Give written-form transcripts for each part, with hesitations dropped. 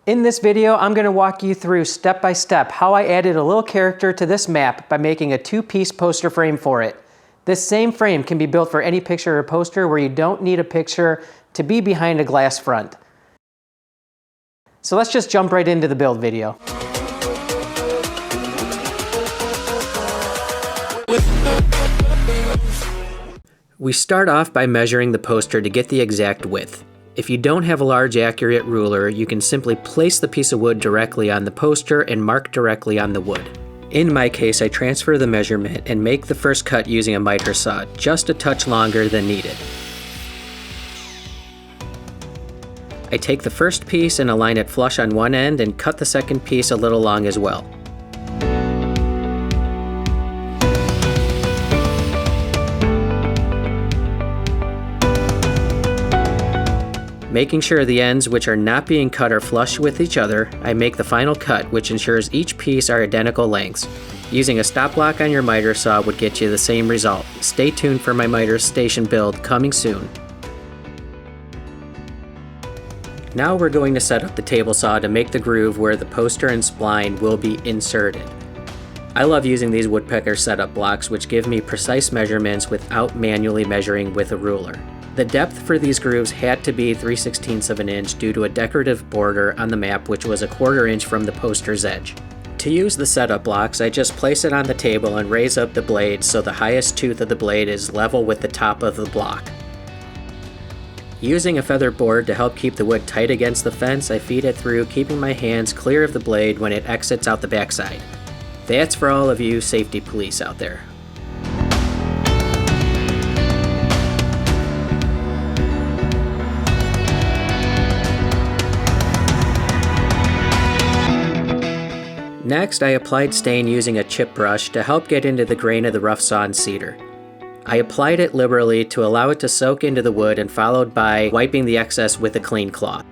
In this video, I'm going to walk you through step by step how I added a little character to this map by making a two-piece poster frame for it. This same frame can be built for any picture or poster where you don't need a picture to be behind a glass front. So let's just jump right into the build video. We start off by measuring the poster to get the exact width. If you don't have a large accurate ruler, you can simply place the piece of wood directly on the poster and mark directly on the wood. In my case, I transfer the measurement and make the first cut using a miter saw, just a touch longer than needed. I take the first piece and align it flush on one end and cut the second piece a little long as well. Making sure the ends which are not being cut are flush with each other, I make the final cut, which ensures each piece are identical lengths. Using a stop block on your miter saw would get you the same result. Stay tuned for my miter station build coming soon. Now we're going to set up the table saw to make the groove where the poster and spline will be inserted. I love using these woodpecker setup blocks, which give me precise measurements without manually measuring with a ruler. The depth for these grooves had to be 3/16 of an inch due to a decorative border on the map which was a 1/4 inch from the poster's edge. To use the setup blocks, I just place it on the table and raise up the blade so the highest tooth of the blade is level with the top of the block. Using a feather board to help keep the wood tight against the fence, I feed it through, keeping my hands clear of the blade when it exits out the backside. That's for all of you safety police out there. Next, I applied stain using a chip brush to help get into the grain of the rough sawn cedar. I applied it liberally to allow it to soak into the wood and followed by wiping the excess with a clean cloth.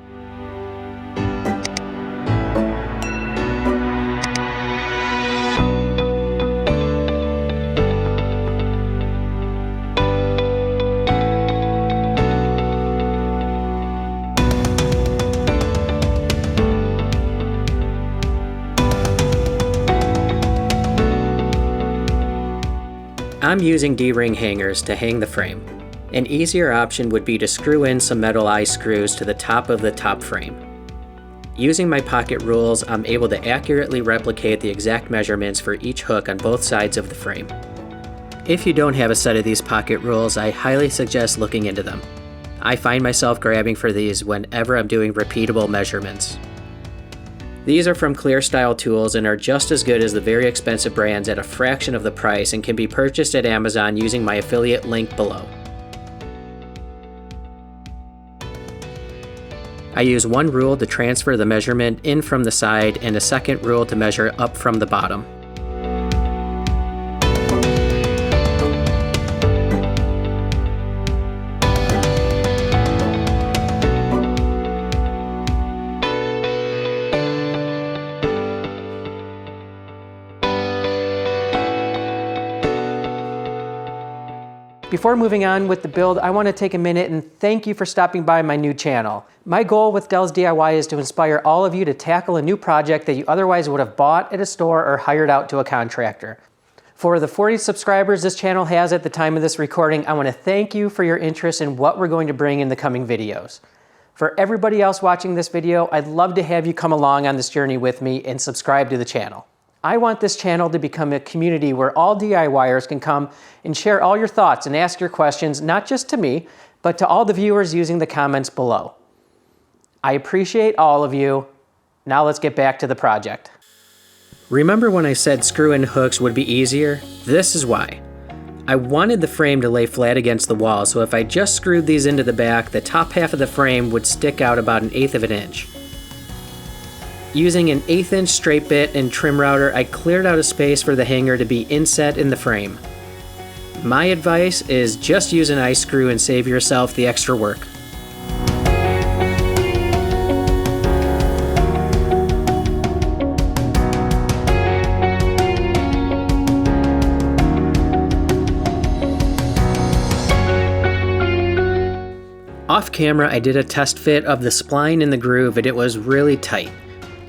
I'm using D-ring hangers to hang the frame. An easier option would be to screw in some metal eye screws to the top of the top frame. Using my pocket rules, I'm able to accurately replicate the exact measurements for each hook on both sides of the frame. If you don't have a set of these pocket rules, I highly suggest looking into them. I find myself grabbing for these whenever I'm doing repeatable measurements. These are from ClearStyle Tools and are just as good as the very expensive brands at a fraction of the price and can be purchased at Amazon using my affiliate link below. I use one rule to transfer the measurement in from the side and a second rule to measure up from the bottom. Before moving on with the build, I want to take a minute and thank you for stopping by my new channel. My goal with Del's DIY is to inspire all of you to tackle a new project that you otherwise would have bought at a store or hired out to a contractor. For the 40 subscribers this channel has at the time of this recording, I want to thank you for your interest in what we're going to bring in the coming videos. For everybody else watching this video, I'd love to have you come along on this journey with me and subscribe to the channel. I want this channel to become a community where all DIYers can come and share all your thoughts and ask your questions, not just to me, but to all the viewers using the comments below. I appreciate all of you. Now let's get back to the project. Remember when I said screw-in hooks would be easier? This is why. I wanted the frame to lay flat against the wall, so if I just screwed these into the back, the top half of the frame would stick out about 1/8 of an inch. Using an 1/8 inch straight bit and trim router, I cleared out a space for the hanger to be inset in the frame. My advice is just use an eye screw and save yourself the extra work. camera, I did a test fit of the spline in the groove and it was really tight.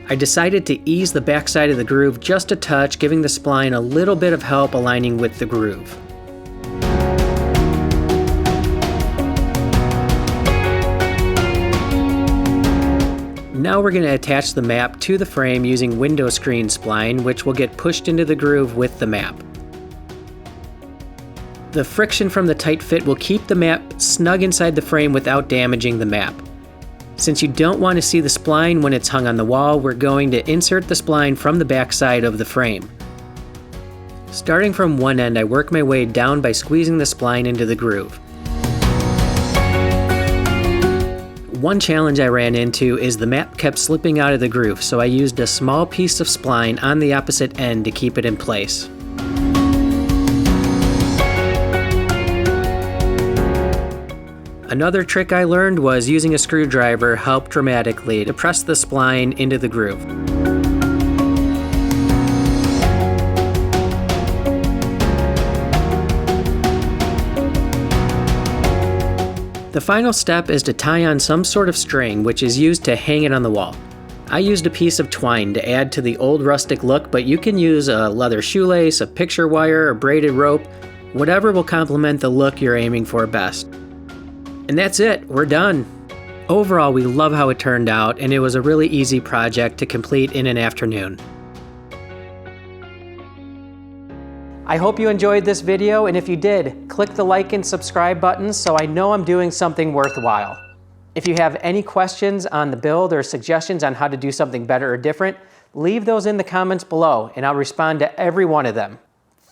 I decided to ease the backside of the groove just a touch, giving the spline a little bit of help aligning with the groove. Now we're going to attach the map to the frame using window screen spline, which will get pushed into the groove with the map. The friction from the tight fit will keep the map snug inside the frame without damaging the map. Since you don't want to see the spline when it's hung on the wall, we're going to insert the spline from the back side of the frame. Starting from one end, I work my way down by squeezing the spline into the groove. One challenge I ran into is the map kept slipping out of the groove, so I used a small piece of spline on the opposite end to keep it in place. Another trick I learned was using a screwdriver helped dramatically to press the spline into the groove. The final step is to tie on some sort of string, which is used to hang it on the wall. I used a piece of twine to add to the old rustic look, but you can use a leather shoelace, a picture wire, or braided rope, whatever will complement the look you're aiming for best. And that's it, we're done. Overall, we love how it turned out, and it was a really easy project to complete in an afternoon. I hope you enjoyed this video, and if you did, click the like and subscribe buttons so I know I'm doing something worthwhile. If you have any questions on the build or suggestions on how to do something better or different, leave those in the comments below and I'll respond to every one of them.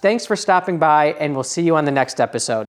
Thanks for stopping by, and we'll see you on the next episode.